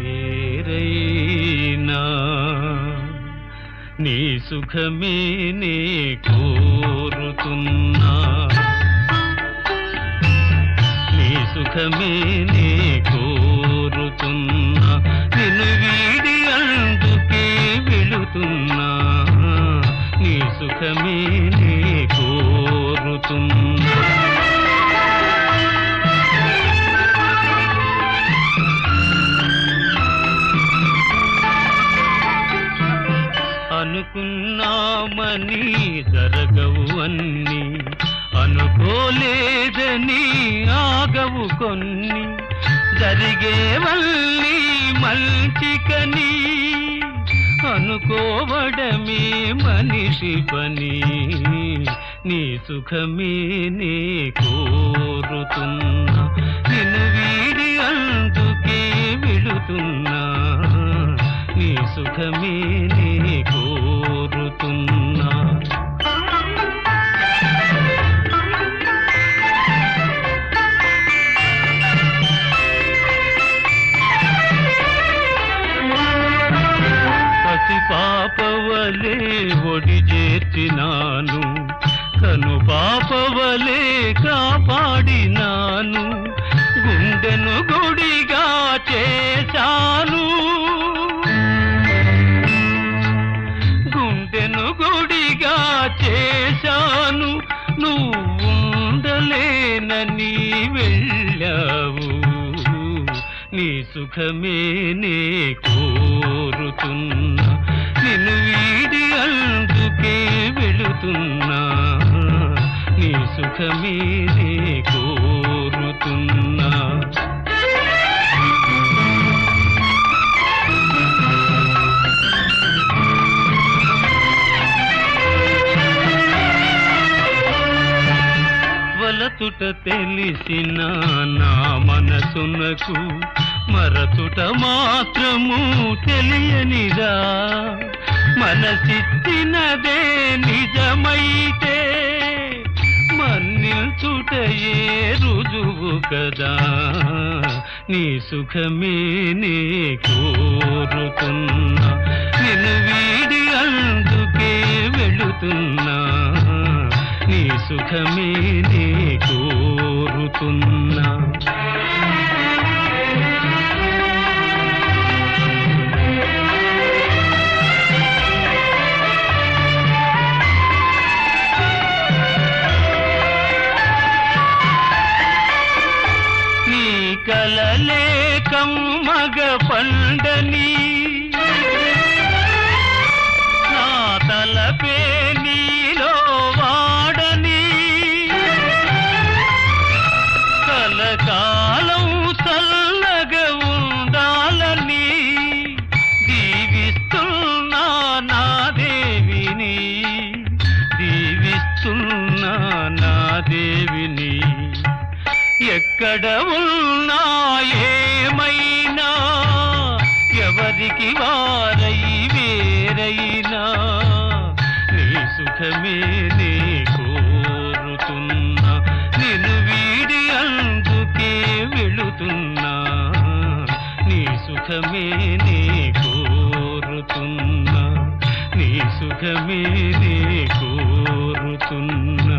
వేరైనా నీ సుఖమే నే కోరుతున్నా, నీ సుఖమే నే కోరుతున్నా, నిన్ను వీడి అందుకే వెళుతున్నా, నీ సుఖమే నే కోరుతున్నా. అనుకున్నామని జరగవు అన్ని, అనుకోలేదని ఆగవు కొన్ని, జరిగేవల్లి మంచికని అనుకోవడమే మనిషి పని, నీ సుఖమే నే కోరుతున్నా, నిన్ను వీడి అందుకే వెళుతున్నా, నీ సుఖమే నే కోరుతున్నా. పసి పాపవలే ఒడి చేర్చినాను, కను పాపవలే కాపాడినాను, గుండెను గుడిగా చేశాను, గుండెను గుడిగా చేశాను, నువ్వుండలేనని వెళ్ళావు, నీ సుఖమే నే కోరుతున్నా, నిన్ను వీడి అందుకే వెళుతున్నా, నీ సుఖమే నే కోరుతున్నా. వలచుట తెలిసిన నా మనసునకు మరచుట మాత్రము తెలియనిదా, మనసిచ్చినదే నిజమైతే మన్నిల్చుటయే రుజువు కదా, నీ సుఖమే నే కోరుతున్నా, నిన్ను వీడి అందుకే వెళుతున్నా, నీ సుఖమే నే కోరుతున్నా. నీ కలలే కమ్మగ పండని, నా తలపే నీలో వాడని, కలకాలం చల్లగా ఉండాలని దీవిస్తున్నా నా దేవిని, దీవిస్తున్నా నా దేవిని. ఎక్కడ ఉన్నా ఏమైనా ఎవరికి వారై వేరైనా, నీ సుఖమే నే కోరుతున్నా, నిన్ను వీడి అందుకే వెళుతున్నా, నీ సుఖమే నే కోరుతున్నా, నీ సుఖమే నే కోరుతున్నా.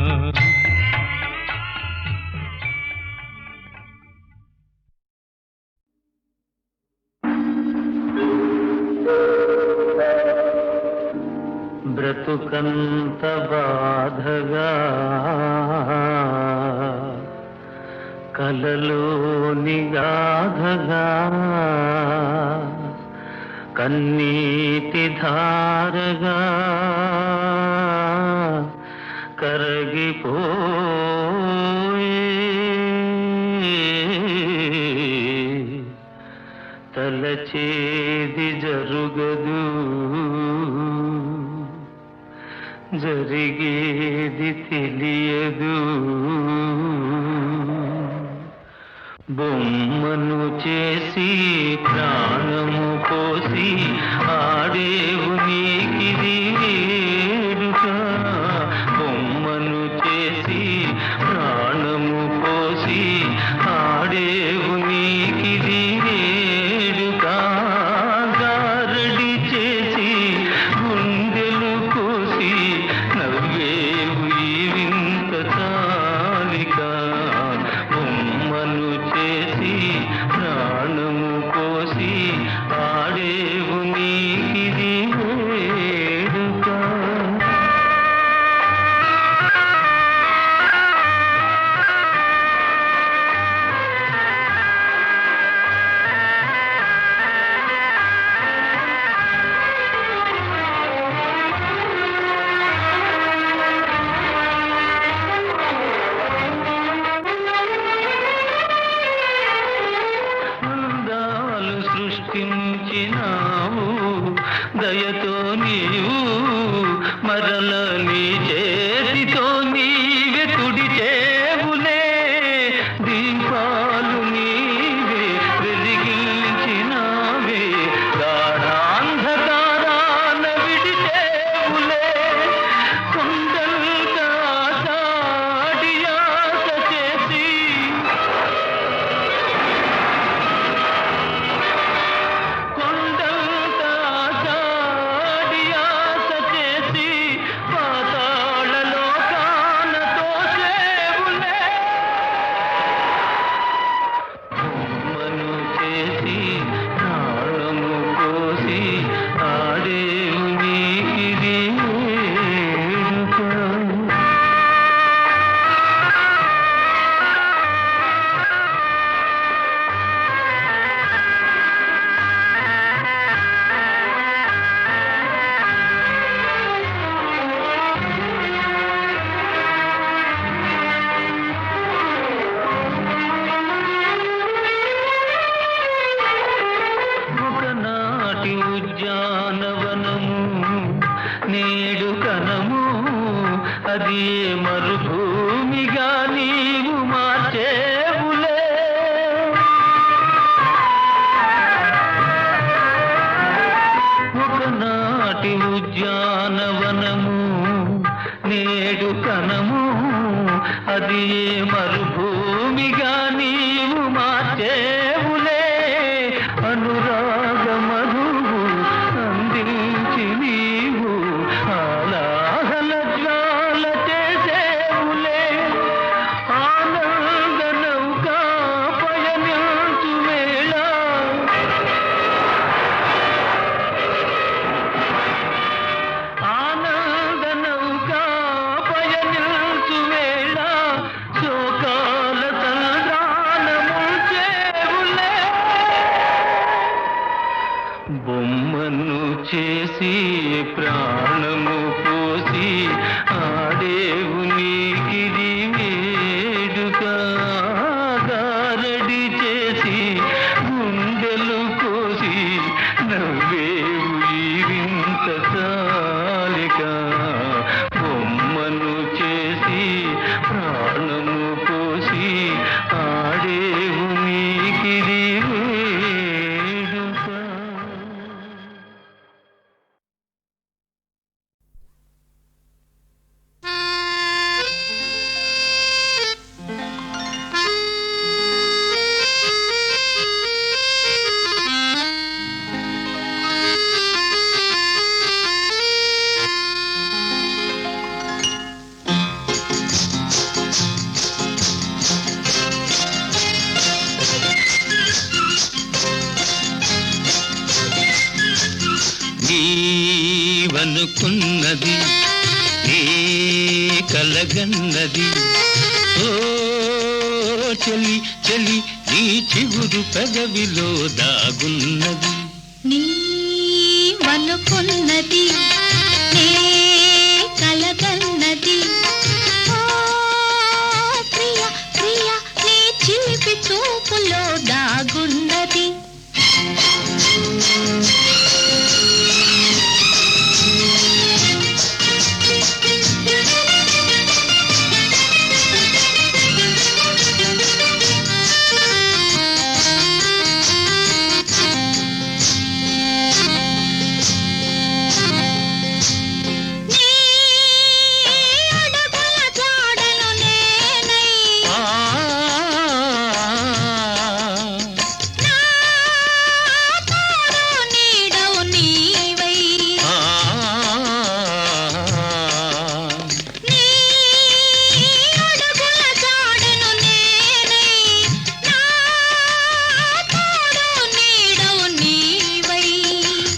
బ్రతుకంత బాధగా కలలోని గాధగా, కన్నీటి ధారగా కరగిపోయే, తలచేది జరుగదు, జరిగేది తెలియదు, బొమ్మను చేసి ప్రాణము పోసి ఆడేవు నీకిది వేడుక, బొమ్మను చేసి ప్రాణము పోసి ఆడేవు నీకిది వేడుక. సృష్టించినావు దయతో నీవు మరల నీ చేతితో నీవే తుడిచేవులే దీపాలు నీవే వెలిగించినావే గాఢాంధకారాన విడిచేవులే కొండంత సాడియాస చేసి కొండంత సాడియాస చేసి పాతాళ లోకాన తోసేవులే బొమ్మను చేసి ప్రాణము పోసి ఆడేవు నీకిది వేడుక. ఒకనాటి ఉద్యానవనము నేడు కనము అది మరుభూమిగా నీవు మార్చేవులే ఒకనాటి ఉద్యానవనము నేడు కనము అది మరుభూమిగా నీవు మార్చేవులే అనురాగ మధువు అందించి నీవు ఆలాహల జ్వాల చేసేవులే ఆనంద నౌకా పయనించు వేళ ఆనంద నౌకా పయనించు వేళ శోకాల సంద్రాన ముంచేవులే బొమ్మను చేసి ప్రాణము పోసి ఆడేవు నీకిది వేడుక గారడి చేసి గుండెలు కోసి నవ్వేవు ఈ వింత చాలిక బొమ్మను చేసి ప్రాణము పోసి ఆడేవు నీకిది వేడుక. నీవనుకున్నది నీ కలగన్నది ఓ చలి చలి నీ చిగురు పెదవిలో దాగున్నది నీవనుకున్నది నే కలగన్నది ఓ ప్రియ ప్రియ నీ చిలిపి చూపులో దాగున్నది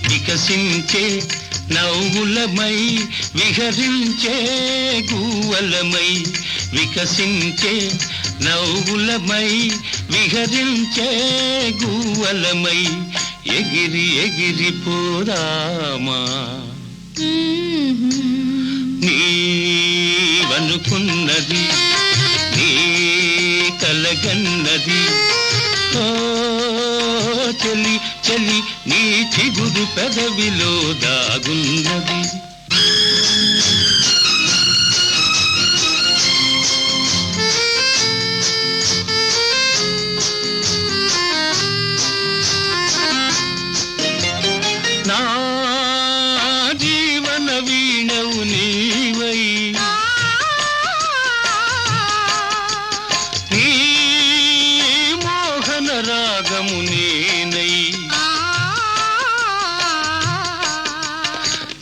వికసించే నవ్వులమై విహరించే గువ్వలమై వికసించే నవ్వులమై విహరించే గువ్వలమై ఎగిరి ఎగిరి పోరామా నీవనుకున్నది నీ కలగన్నది ఓ చెలి చెలి నీ చిగురు పెదవిలో దాగున్నది. నా జీవన వీణవు నీవై నీ మోహన రాగము నేనై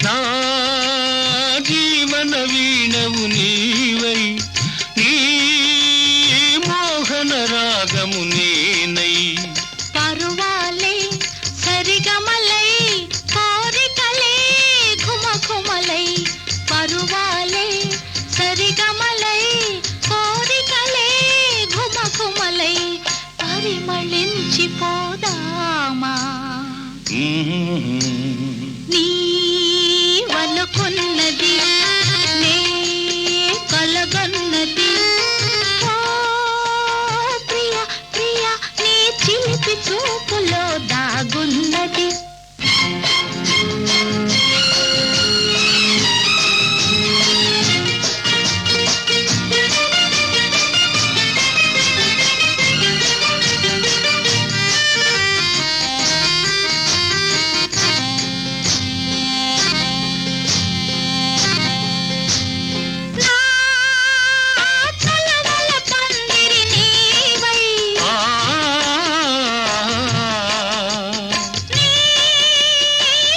నా జీవన వీణవు నీవై నీ మోహన రాగము నేనై పరువాలే సరిగమలై కోరికలే ఘుమఘుమలై పరువాలే సరిగమలై కోరికలే ఘుమఘుమలై పరిమళించిపోదామా నీవనుకున్నది నే కలగన్నది ఓ ప్రియ ప్రియ నీ చిలిపి చూపులో దాగున్నది. నా తలవల పందిరి నీవై ఆ నీ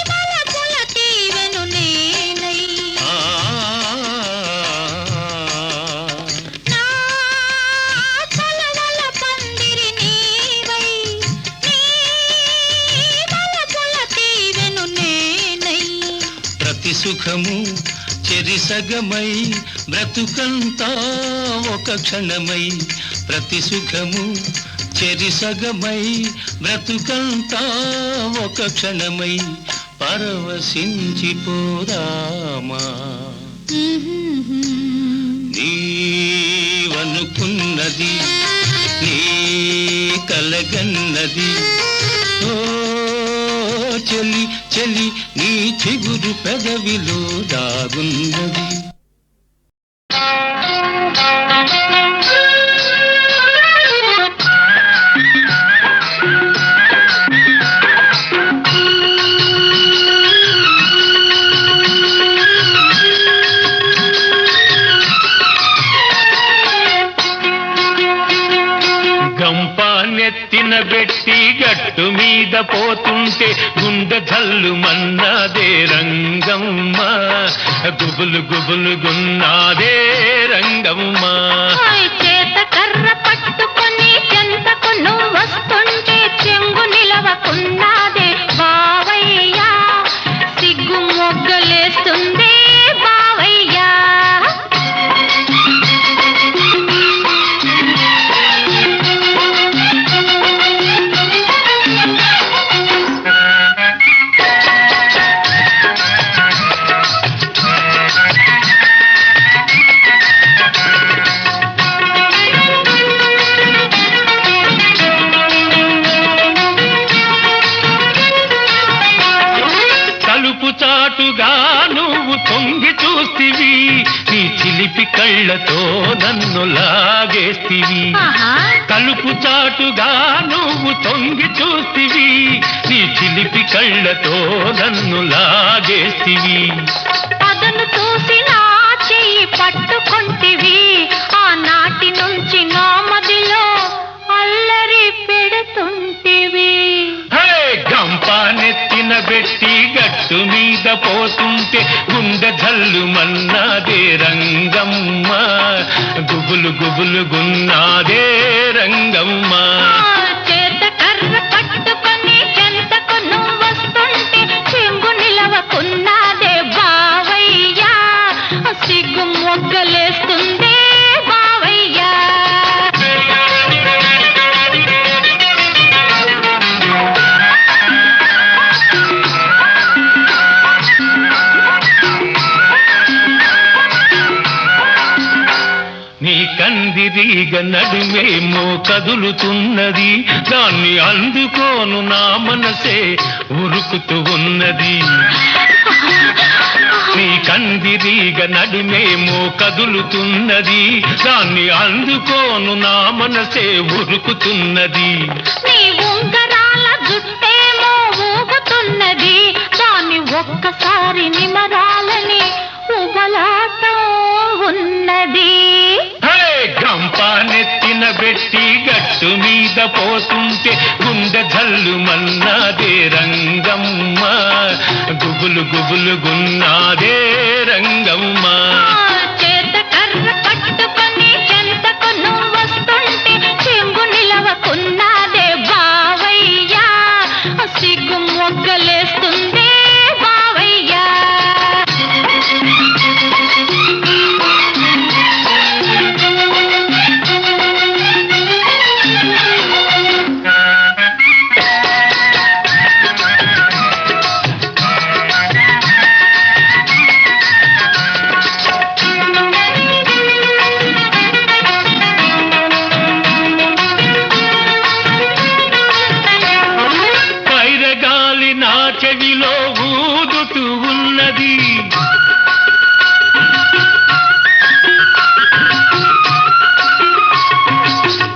వలపుల తీవెను నేనై ఆ నా తలవల పందిరి నీవై నీ వలపుల తీవెను నేనై ప్రతి సుఖము చెరిసగమై బ్రతుకంతా ఒక క్షణమై ప్రతి సుఖము చెరిసగమై బ్రతుకంతా ఒక క్షణమై పరవశించిపోదామా నీవనుకున్నది నీ కలగన్నది ఓ చెలి చెలి నీ చిగురు పెదవిలో దాగున్నది. గంపాన్నెత్తిన బెట్టి గట్టు మీద పోతుంటే గుండె జల్లు మన్నాదే రంగమ్మ గుబులు గుబులు గున్నాదే రంగమ్మ. చేత కర్ర పట్టుకొని చెంతకు నువ్వు వస్తుంటే చెంగు నిలవకున్నాదే బావయ్యా సిగ్గు మొగ్గలేస్తుంది బావయ్యా. తలుపు చాటుగా నువ్వు తొంగి చూస్తివి నీ చిలిపి కళ్ళతో నన్ను లాగేస్తివి. ఆహా తలుపు చాటుగా నువ్వు తొంగి చూస్తివి నీ చిలిపి కళ్ళతో నన్ను లాగేస్తివి. అదను చూసి నా చెయ్యి పట్టుకొంటివి ఆనాటి నుంచి నా మదిలో అల్లరి పెడుతుంటివి. హే గంపానెత్తిన బెట్టి గట్టు మీద పోతుంటే గుండె జల్లు మన్నాదే రంగమ్మ గుబులు గుబులు గున్నాదే రంగమ్మ. చేత కర్ర పట్టుకొని చెంతకు నువ్వు వస్తుంటే చెంగు నిలవకున్నాదే బావయ్యా సిగ్గు మొగ్గలేస్తుంది బావయ్యా. నీ కందిరి కందిరీగ నడుమేమో కదులుతున్నది, దాన్ని అందుకోను నా మనసే ఉరుకుతూ ఉన్నది. నీ కందిరీగ నడుమేమో కదులుతున్నది, దాన్ని అందుకోను నా మనసే ఉరుకుతున్నది. నీ ఉంగరాల జుట్టేమో ఊగుతున్నది, దాన్ని ఒక్కసారి నిమరాలని ఉబలాటం ఉన్నది. గంప నెత్తిన పెట్టి గట్టు మీద పోతుంటే గుండె జల్లు మన్నాదే రంగమ్మ, గుబులు గుబులు గున్నాదే రంగమ్మ. చేత కర్ర పట్టుకొని చెంతకు నువ్వు వస్తుంటే చెంగు నిలవకున్నాదే బావయ్యా, సిగ్గు మొగ్గలేస్తుందే బావయ్యా. చెవిలో ఊదుతూ ఉన్నది,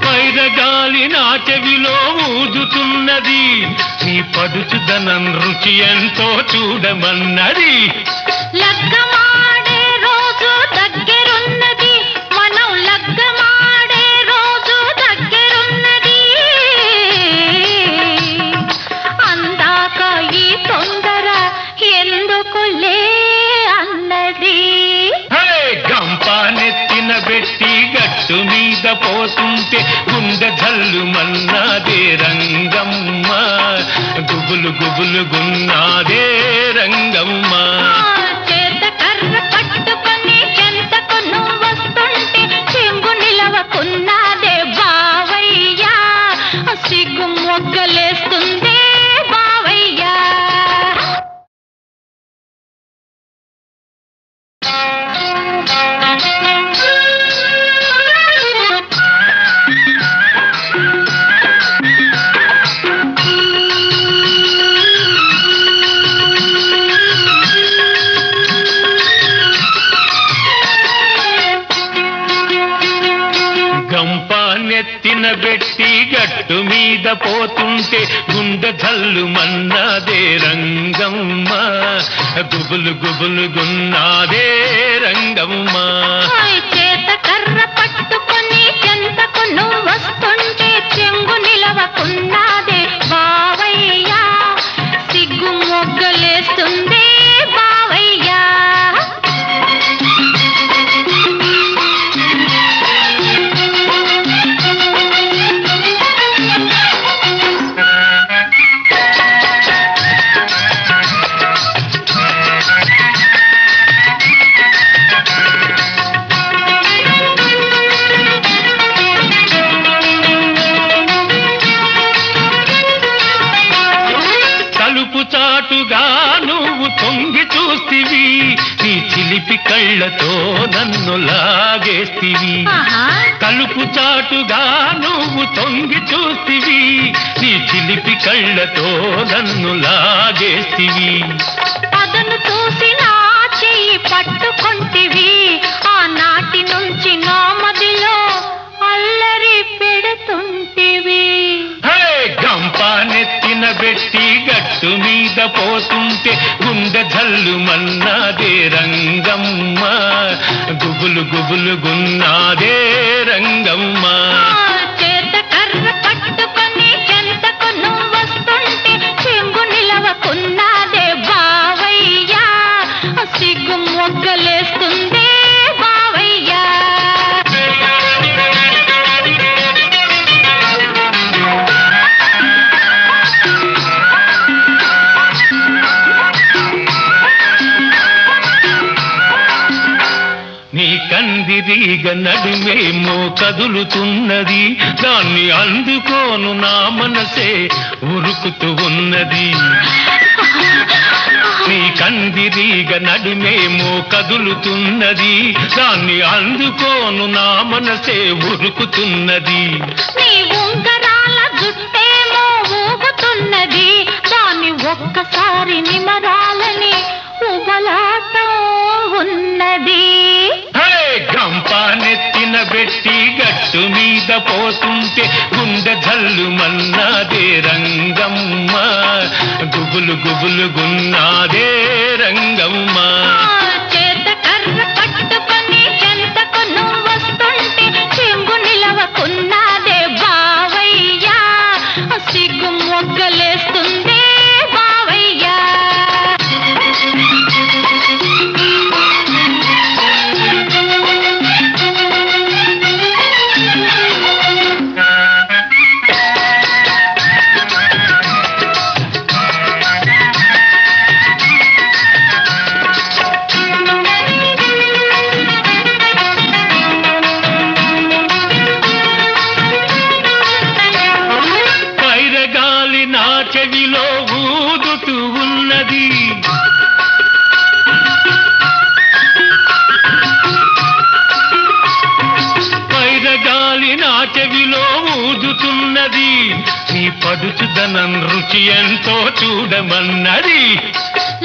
పైరగాలి నా చెవిలో ఊదుతున్నది, నీ పడుచుదనం రుచి ఎంతో చూడమన్నది. లగ్గమాడే రోజు దగ్గరున్నది, మనం లగ్గమాడే రోజు దగ్గరున్నది, అందాక ఈ తొందర ఎందుకులే అన్నది. గంప నెత్తిన పెట్టి గట్టు మీద పోతుంటే గుండె జల్లు మన్నాదే రంగమ్మ, గుబులు గుబులు గున్నాదే రంగమ్మ. చేత కర్ర పట్టుకొని చెంతకు నువ్వు వస్తుంటే చెంగు నిలవకున్నాదే బావయ్యా, సిగ్గు మొగ్గలేస్తుందే బావయ్యా. గంప నెత్తిన పెట్టి గట్టు మీద పోతుంటే గుండె జల్లు మన్నాదే రంగమ్మ, గుబులు గుబులు గున్నాదే రంగమ్మ. చేత కర్ర పట్టుకొని చెంతకు నువ్వు వస్తుంటే చెంగు నిలవకున్నాదే బావయ్యా, సిగ్గు మొగ్గలేస్తుందే బావయ్యా. తలుపు చాటుగా నువ్వు తొంగి చూస్తివి, నీ చిలిపి కళ్ళతో నన్ను లాగేస్తివి. తలుపు చాటుగా నువ్వు తొంగి చూస్తివి, నీ చిలిపి కళ్ళతో నన్ను లాగేస్తివి. అదను చూసి నా చెయ్యి పట్టుకొంటివి, ఆనాటి నుంచి నా మదిలో అల్లరి పెడుతుంటివి. గంప నెత్తిన పెట్టి గట్టు మీద పోతుంటే గుండె జల్లు మన్నాదే రంగమ్మ, గుబులు గుబులు గున్నాదే రంగమ్మ. చేత కర్ర పట్టుకొని చెంతకు నువ్వు వస్తుంటే చెంగు నిలవకున్నాదే బావయ్యా, సిగ్గు మొగ్గలేస్తుందే బావయ్యా. నీ కందిరీగ నడుమేమో కదులుతున్నది, దాన్ని అందుకోను నా మనసే ఉరుకుతూ ఉన్నది. నీ కందిరీగ నడుమేమో కదులుతున్నది, దాన్ని అందుకోను నా మనసే ఉరుకుతున్నది. నీ ఉంగరాల జుట్టేమో ఊగుతున్నది, దాన్ని ఒక్కసారి నిమరాలని ఉబలాటం ఉన్నది. గంప నెత్తిన పెట్టి గట్టు మీద పోతుంటే గుండె జల్లు మన్నాదే రంగమ్మ, గుబులు గుబులు గున్నాదే రంగమ్మ. చేత కర్ర పట్టుకొని చెంతకు నువ్వు వస్తుంటే చెంగు నిలవకున్నాదే బావయ్యా, సిగ్గు మొగ్గలేస్తుందే బావయ్యా. పైరగాలి నా చెవిలో ఊదుతూ ఉన్నది, పైరగాలి నా చెవిలో ఊదుతున్నది, నీ పడుచుదనం రుచి ఎంతో చూడమన్నది.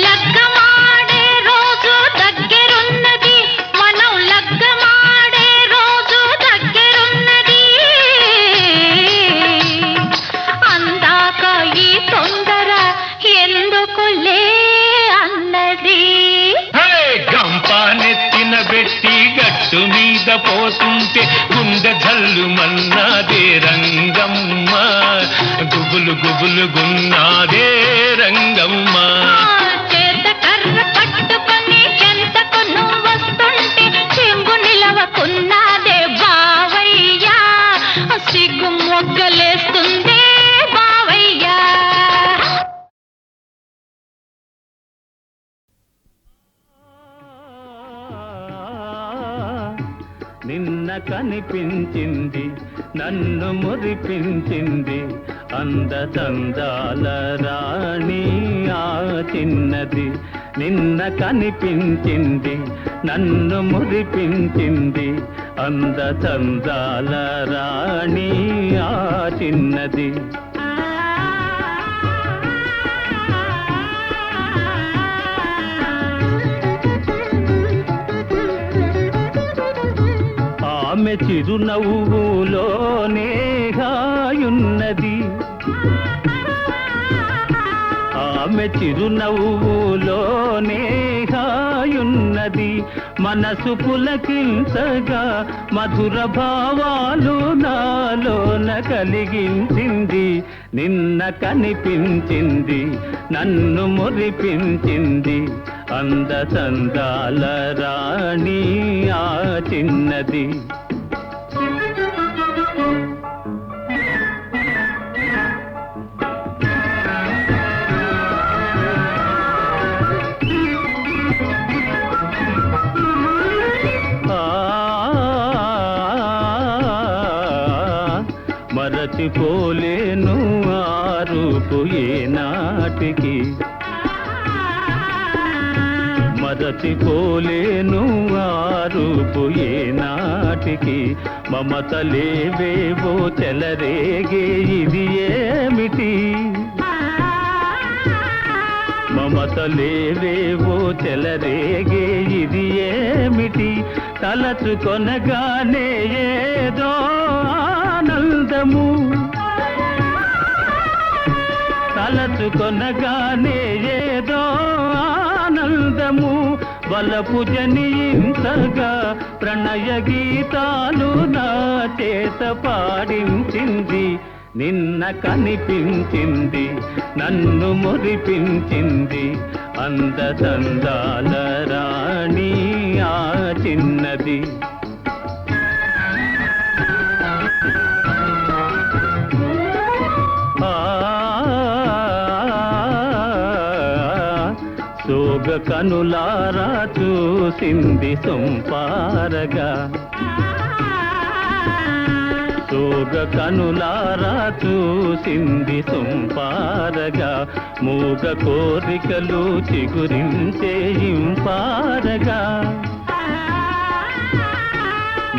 లగ్గమాడే రోజు దగ్గరున్నది, మనం లగ్గమాడే రోజు దగ్గరున్నది, అందాక ఈ తొందర ఎందుకులే అన్నది. గంప నెత్తిన పెట్టి గట్టు మీద పోతుంటే గుండె జల్లు మన్నాదే రంగమ్మ, గుబులు గుబులు గున్నాదే రంగమ్మ. చేత కర్ర పట్టుకొని చెంతకు నువ్వు వస్తుంటే చెంగు నిలవకున్నాదే బావయ్యా, సిగ్గు మొగ్గలేస్తుందే బావయ్యా. నిన్న కనిపించింది నన్ను మురిపించింది, అందచందాల రాణి ఆ చిన్నది. నిన్న కనిపించింది నన్ను మురిపించింది, అందచందాల రాణి ఆ చిన్నది. ఆమె చిరునవ్వులోనే హాయున్నది, ఆమె చిరునవ్వులోనే హాయున్నది, మనసు పులకించగా మధుర భావాలు నాలోన కలిగించింది. నిన్న కనిపించింది నన్ను మురిపించింది, అందచందాల రాణి ఆ చిన్నది. మరచిపోలేను ఆ రూపు ఏనాటికి, మరచిపోలేను ఆ రూపు ఏనాటికి, మమతలేవేవో చెలరేగే ఇది ఏమిటి, మమతలేవేవో చెలరేగే ఇది ఏమిటి, తలచుకొనగానే ఏదో ఆనందము, తలచుకొనగానే ఏదో ఆనందము, వలపు జనించగా ప్రణయ గీతాలు నా చేత పాడించింది. నిన్న కనిపించింది నన్ను మురిపించింది, అందచందాల రాణి ఆ చిన్నది. సోగ కనులారా చూసింది సొంపారగా, సోగ కనులారా చూసింది సొంపారగా, మూగ కోరికలు చిగురించే ఇంపారగా,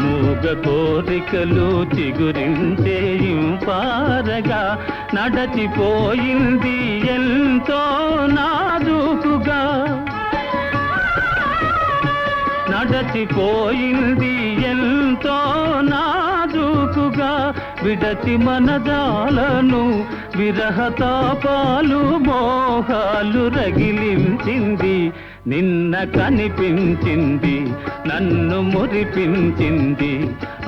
మూగ కోరికలు చిగురించే ఇంపారగా, నడచిపోయింది ఎంతో నాజూకుగా, నడచిపోయింది ఎంతో నాజూకుగా, విడచి మనదాలను విరహతాపాలు మోహాలు రగిలించింది, నిన్న కనిపించింది నన్ను మురిపించింది,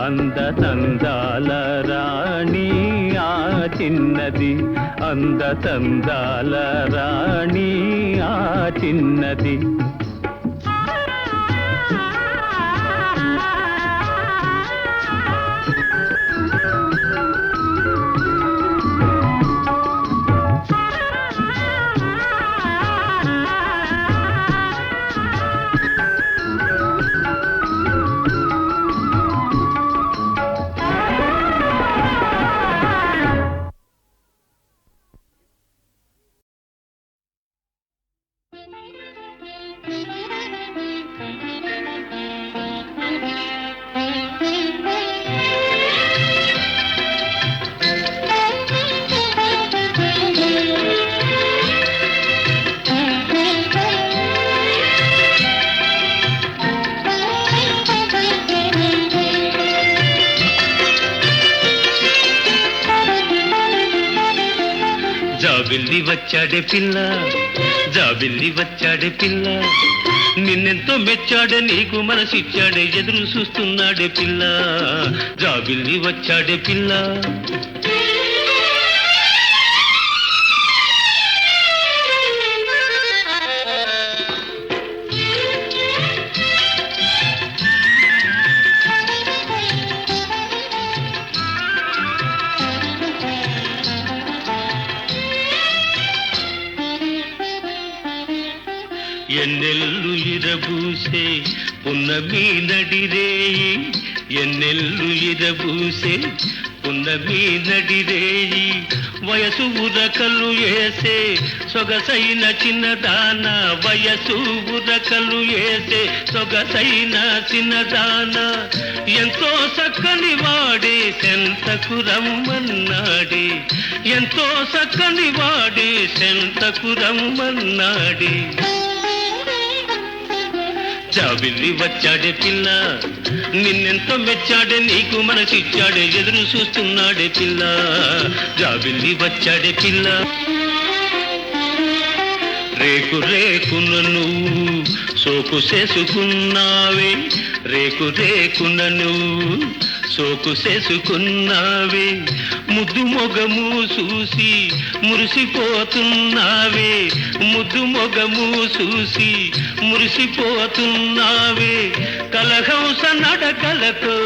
అందతందాల రాణి ఆ చిన్నది, అందతందాల రాణి ఆ చిన్నది. జాబిల్లి వచ్చాడే పిల్ల, జాబిల్లి వచ్చాడే పిల్ల, నిన్నెంతో మెచ్చాడే నీకు మనసిచ్చాడే ఎదురు చూస్తున్నాడే పిల్ల, జాబిల్లి వచ్చాడే పిల్ల. ఎన్నెల్లు ఇరబూసే పున్నమి నడిరేయి, ఎన్నెల్లు ఇరబూసే పున్నమి నడిరేయి, వయసు ఉరకలు ఏసే సొగసైన చిన్నదాన, వయసు ఉరకలు ఏసే సొగసైన చిన్నదాన, ఎంతో చక్కని వాడే సెంతకు రమ్మన్నాడే, ఎంతో చక్కని వాడే సెంతకు రమ్మన్నాడే. జాబిల్లి వచ్చాడే పిల్ల, నిన్నెంతో మెచ్చాడే నీకు మనసిచ్చాడే ఎదురు చూస్తున్నాడే పిల్ల, జాబిల్లి వచ్చాడే పిల్ల. రేకు రేకున నువ్వు సోకు చేసుకున్నావే, రేకు రేకున నువ్వు సోకు చేసుకున్నావే, ముద్దు మొగము చూసి మురిసిపోతున్నావే, ముద్దు మొగము చూసి మురిసిపోతున్నావే, కలహంస నడకలతో,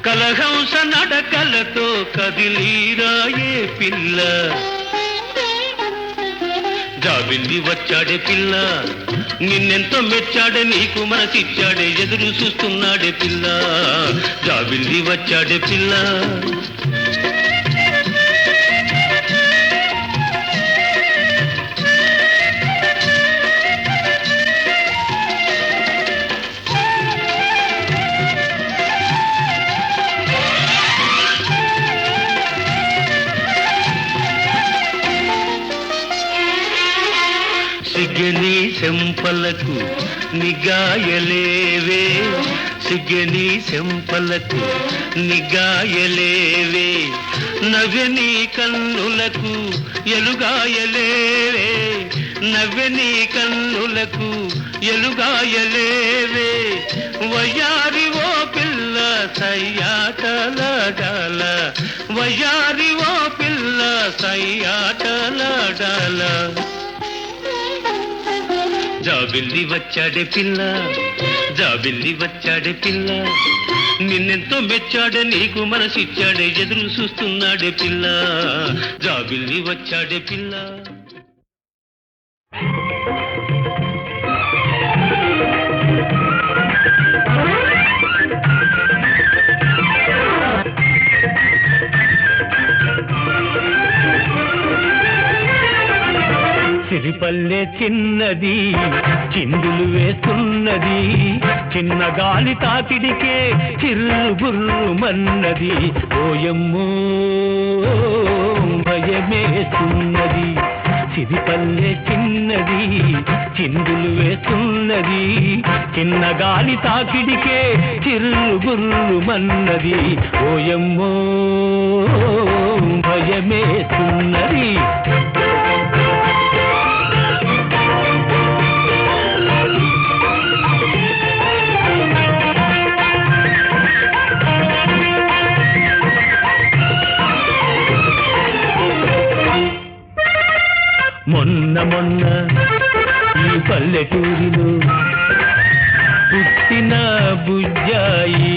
కలహంస నడకలతో కదిలీరాయే పిల్ల, జాబిల్లి వచ్చాడే పిల్ల, నిన్నెంతో మెచ్చాడే నీకు మనసిచ్చాడే ఎదురు చూస్తున్నాడే పిల్ల, జాబిల్లి వచ్చాడే పిల్ల. సిగ్గని చెంపలకు నిగాయలేవే, సిగ్గని చెంపలకు నిగాయలేవే, నవ్వెని కన్నులకు ఎలుగాయలేవే, నవ్వెని కన్నులకు ఎలుగాయలేవే, వయ్యారి ఓ పిల్ల సయ్యాటలాడాల, వయ్యారి ఓ పిల్ల సయ్యాటలాడాల. జాబిల్లి వచ్చాడే పిల్ల, జాబిల్లి వచ్చాడే పిల్ల, నిన్నెంతో మెచ్చాడే నీకు మనసిచ్చాడే ఎదురు చూస్తున్నాడే పిల్ల, జాబిల్లి వచ్చాడే పిల్ల. సిరిపల్లె చిన్నది చిందులు వేస్తున్నది, చిన్న గాలి తాకిడికే చిర్రుబుర్రుమన్నది. ఓయమ్మో భయమేస్తున్నది. సిరిపల్లె చిన్నది చిందులు వేస్తున్నది, చిన్న గాలి తాకిడికే చిర్రుబుర్రుమన్నది. ఓయమ్మో భయమేస్తున్నది. మొన్న ఈ పల్లెటూరిలో పుట్టిన బుజ్జాయి,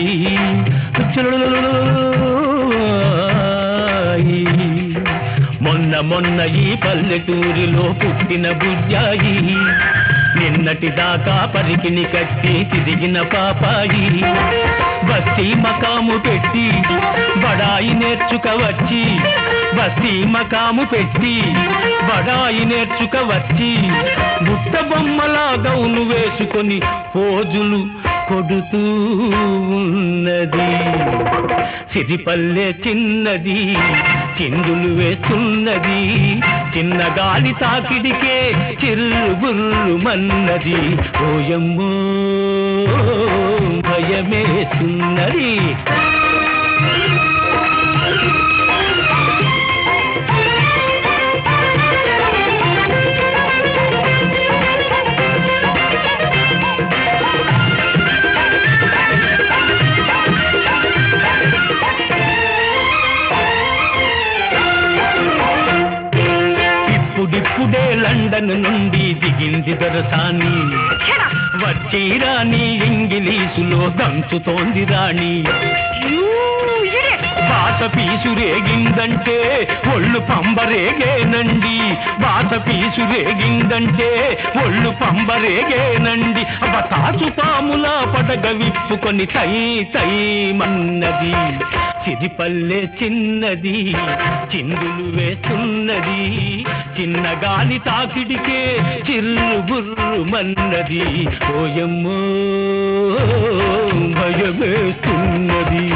మొన్న ఈ పల్లెటూరిలో పుట్టిన బుజ్జాయి, నిన్నటి దాకా పరికిని కట్టి తిరిగిన పాపాయి. బస్తీ మకాము పెట్టి బడాయి నేర్చుకవచ్చి, బస్తీ మకాము పెట్టి బడాయి నేర్చుకవచ్చి, బుట్ట బొమ్మలా గౌను వేసుకొని పోజులు కొడుతూ ఉన్నది. సిరిపల్లె చిన్నది చిందులు వేస్తున్నది, చిన్న గాలి తాకిడికే చిర్రుబుర్రుమన్నది. ఓయమ్మో భయమేస్తున్నది. ఇప్పుడిప్పుడే లండన్ నుండి దిగింది దొరసాని, వచ్చి రాణి ఇంగిలీసులో దంచుతోంది రాణి. బాస పీసు రేగిందంటే ఒళ్ళు పంబరేగేనండి, బాస పీసు రేగిందంటే ఒళ్ళు పంబరేగేనండి. బతాసు పాములా పడగ విప్పుకొని తై తై మన్నది. సిరిపల్లె చిన్నది చిందులు వేస్తున్నది, చిన్న గాలి తాకిడికే చిర్రుబుర్రుమన్నది. ఓయమ్మో భయమేస్తున్నది.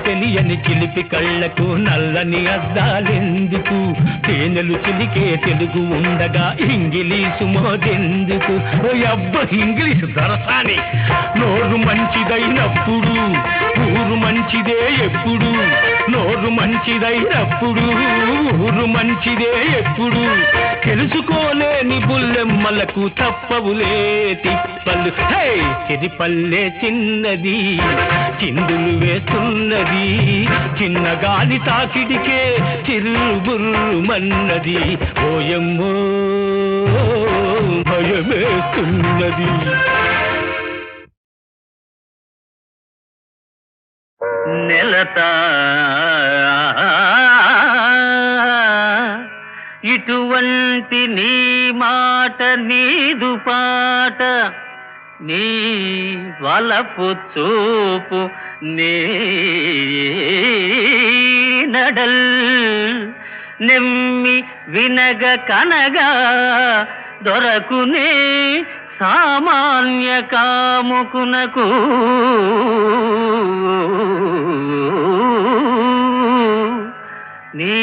తెలియని చిలిపి కళ్ళకు నల్లని అద్దాలెందుకు, తేనెలు చిలికే తెలుగు ఉండగా ఇంగిలీసు మోదెందుకు. అబ్బ ఇంగ్లీషు దొరసాని. నోరు మంచిదైనప్పుడు ఊరు మంచిదే ఎప్పుడు, నోరు మంచిదైనప్పుడు ఊరు మంచిదే ఎప్పుడు. తెలుసుకోలేని బుల్లెమ్మలకు తప్పవులే తిప్పలు. సిరిపల్లె చిన్నది చిందులు వేస్తున్నది, చిన్న గాలి తాకిడికే చిర్రుబుర్రుమన్నది. ఓయమ్మో భయమేస్తున్నది. నెలతా ఇటువంటి నీ మాట నీదు పాట, నీ వలపు చూపు నీ నడల్, నెమ్మి వినగ కనగా దొరకునే సామాన్య కాముకునకు. నీ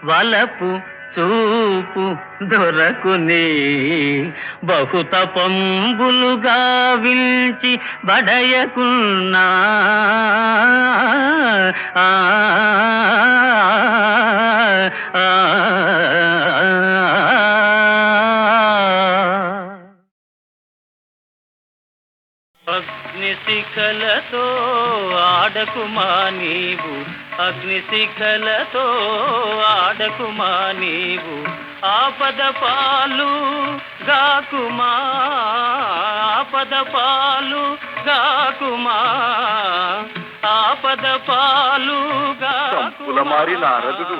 వలపు చూపు దొరకునే బహుతపంబులుగా విల్చి బడయకున్నా. అగ్నిశిఖలతో ఆడకుమా నీవు, అగ్నిశిఖలతో ఆడకుమా నీవు. ఆపద పాలు గాకుమా, ఆపద పాలు గాకుమా, ఆపద పాలు సంపుల మారి నారదుడు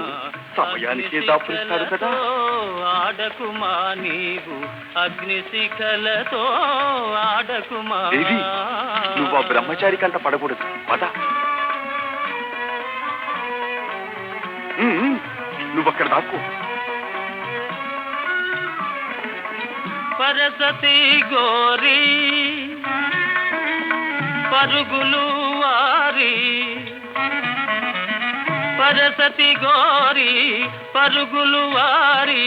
సమయానికి దాపురిస్తాడు కదా. ఆడకుమా నీవు, అగ్నిశిఖలతో ఆడకుమా. నువ్వు ఆ బ్రహ్మచారి కంట పడకూడదు పద. నువ్వక్కడ దాక్కో. పరసతి గోరి పరుగులు వారి పరసతి గోరి పరుగులు వారి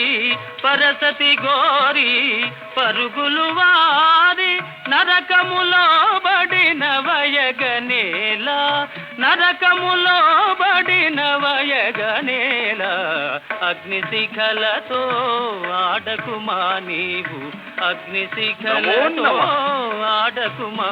పరసతి గోరి పరుగులు వారి నరకములో బడిన వయగనేల నరకములో బడిన వయగనేల అగ్నిశిఖలతో ఆడకుమా నీవు అగ్నిశిఖలతో ఆడకుమా